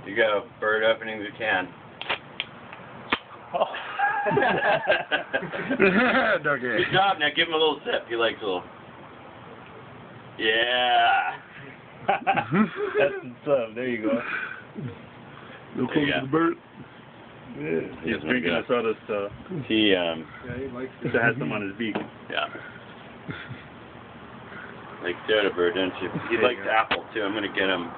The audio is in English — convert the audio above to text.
You go. Bird opening the can. Oh. Doggy. Good job. Now give him a little sip. He likes a little. Yeah. That's the sub. There you go. No There close you to go. the bird. Yeah. He's doesn't drinking like the soda still. He Yeah, he likes He still has some on his beak. yeah. Like soda bird, don't you? He There you likes go. apple too. I'm gonna get him